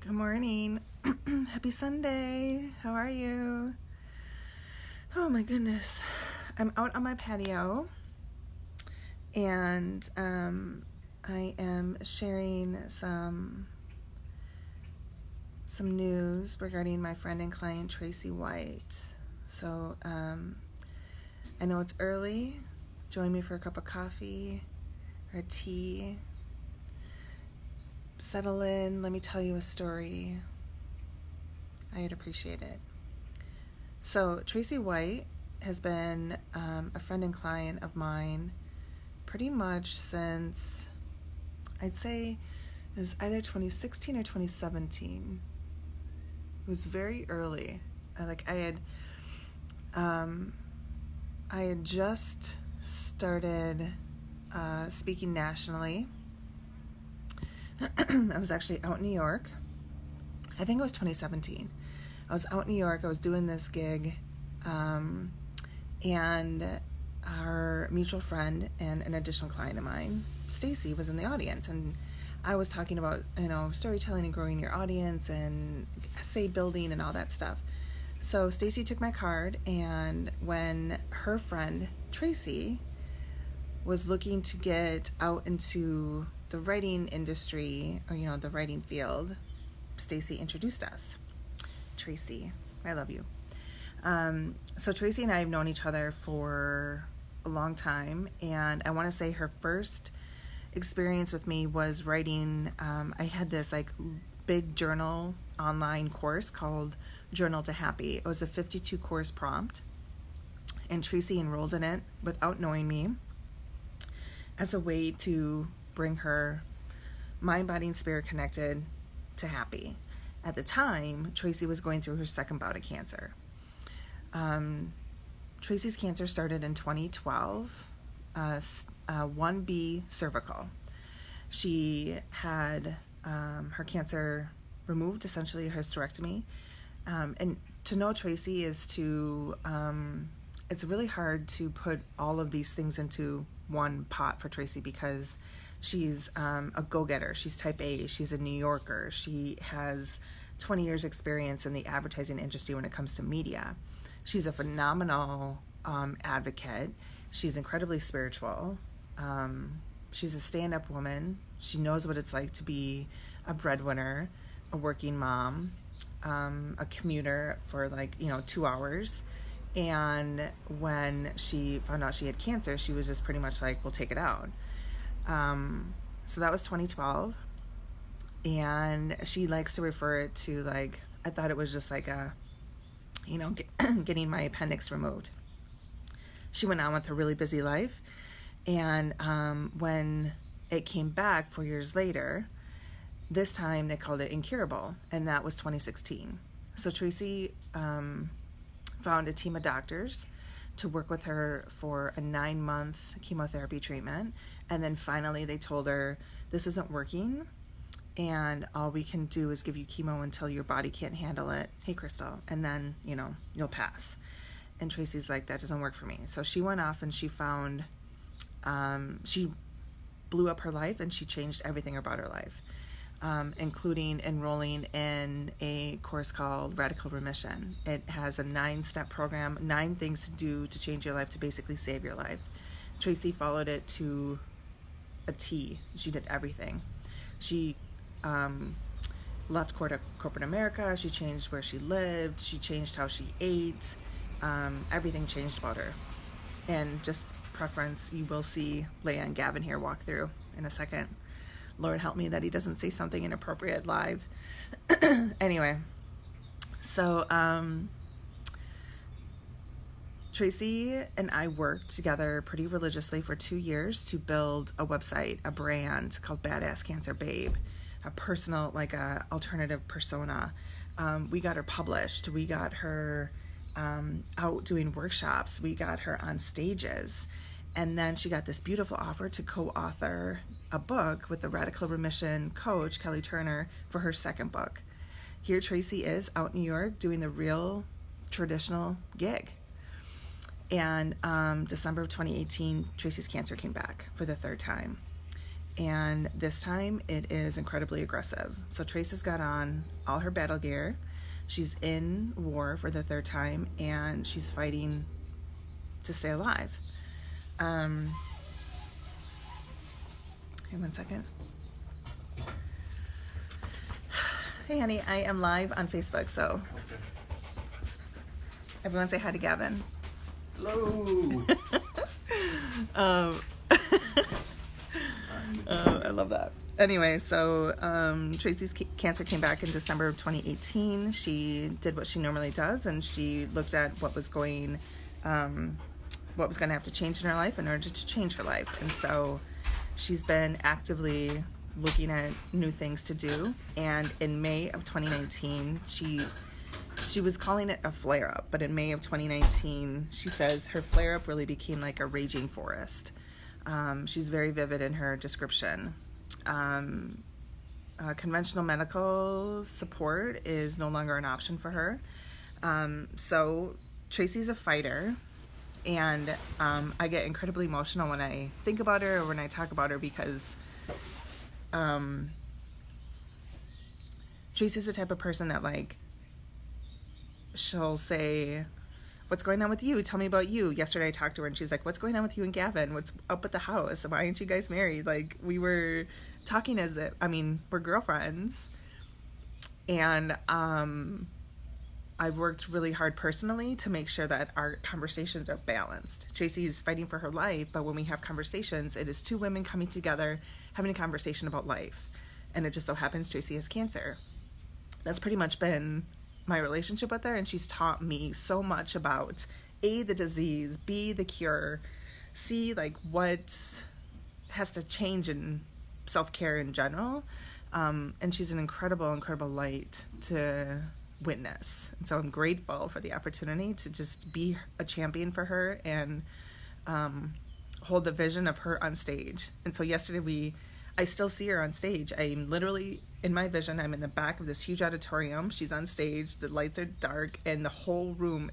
Good morning. Happy Sunday. How are you? Oh my goodness. I'm out on my patio and I am sharing some news regarding my friend and client Tracy White. So I know it's early. Join me for a cup of coffee or tea. Settle in, let me tell you a story. I'd appreciate it. So Tracy White has been a friend and client of mine pretty much since, I'd say, it was either 2016 or 2017. It was very early. I had just started speaking nationally. I was actually out in New York. I think it was 2017. I was out in New York. I was doing this gig, and our mutual friend and an additional client of mine, Stacy, was in the audience, and I was talking about storytelling and growing your audience and essay building and all that stuff. So Stacy took my card, and when her friend Tracy was looking to get out into the writing industry, or the writing field, Stacy introduced us. Tracy, I love you. So Tracy and I have known each other for a long time, and I want to say her first experience with me was writing. I had this big journal online course called Journal to Happy. It was a 52 course prompt, and Tracy enrolled in it without knowing me as a way to bring her mind, body, and spirit connected to happy. At the time, Tracy was going through her second bout of cancer. Tracy's cancer started in 2012, 1B cervical. She had her cancer removed, essentially a hysterectomy. And to know Tracy is to, it's really hard to put all of these things into one pot for Tracy because she's a go-getter. She's type A. She's a New Yorker. She has 20 years experience in the advertising industry when it comes to media. She's a phenomenal advocate. She's incredibly spiritual. She's a stand-up woman. She knows what it's like to be a breadwinner, a working mom, a commuter for 2 hours. And when she found out she had cancer, she was just pretty much like, we'll take it out. So that was 2012, and she likes to refer it to I thought it was just getting my appendix removed. She went on with her really busy life, and when it came back 4 years later, this time they called it incurable, and that was 2016. So Tracy found a team of doctors to work with her for a 9-month chemotherapy treatment. And then finally they told her, this isn't working, and all we can do is give you chemo until your body can't handle it. Hey, Crystal. And then, you'll pass. And Tracy's like, that doesn't work for me. So she went off and she found, she blew up her life, and she changed everything about her life, including enrolling in a course called Radical Remission. It has a 9-step program, 9 things to do to change your life, to basically save your life. Tracy followed it to a T. She did everything. She left corporate America. She changed where she lived. She changed how she ate. Everything changed about her. And just preference, you will see Leah and Gavin here walk through in a second. Lord help me that he doesn't say something inappropriate live. Anyway, so Tracy and I worked together pretty religiously for 2 years to build a website, a brand called Badass Cancer Babe, a personal, a alternative persona. We got her published. We got her out doing workshops. We got her on stages. And then she got this beautiful offer to co-author a book with the Radical Remission coach, Kelly Turner, for her second book. Here Tracy is out in New York doing the real traditional gig. And December of 2018, Tracy's cancer came back for the 3rd time. And this time it is incredibly aggressive. So Tracy's got on all her battle gear. She's in war for the third time, and she's fighting to stay alive. Okay, 1 second. Hey, honey, I am live on Facebook, so everyone say hi to Gavin. Hello. I love that. Anyway, so Tracy's cancer came back in December of 2018. She did what she normally does, and she looked at what was going to have to change in her life in order to change her life. And so she's been actively looking at new things to do. And in May of 2019, she was calling it a flare-up, but in May of 2019, she says her flare-up really became like a raging forest. She's very vivid in her description. Conventional medical support is no longer an option for her. So Tracy's a fighter, and I get incredibly emotional when I think about her or when I talk about her, because Tracy's the type of person that, like, she'll say, "What's going on with you? Tell me about you." Yesterday I talked to her and she's like, "What's going on with you and Gavin? What's up with the house? Why aren't you guys married?" Like, we were talking as if, we're girlfriends. And I've worked really hard personally to make sure that our conversations are balanced. Tracy's fighting for her life, but when we have conversations, it is two women coming together, having a conversation about life. And it just so happens Tracy has cancer. That's pretty much been my relationship with her, and she's taught me so much about A, the disease, B, the cure, C, like, what has to change in self-care in general. And she's an incredible light to witness. And so I'm grateful for the opportunity to just be a champion for her and hold the vision of her on stage. And so yesterday I still see her on stage. I'm literally, in my vision, I'm in the back of this huge auditorium. She's on stage, the lights are dark, and the whole room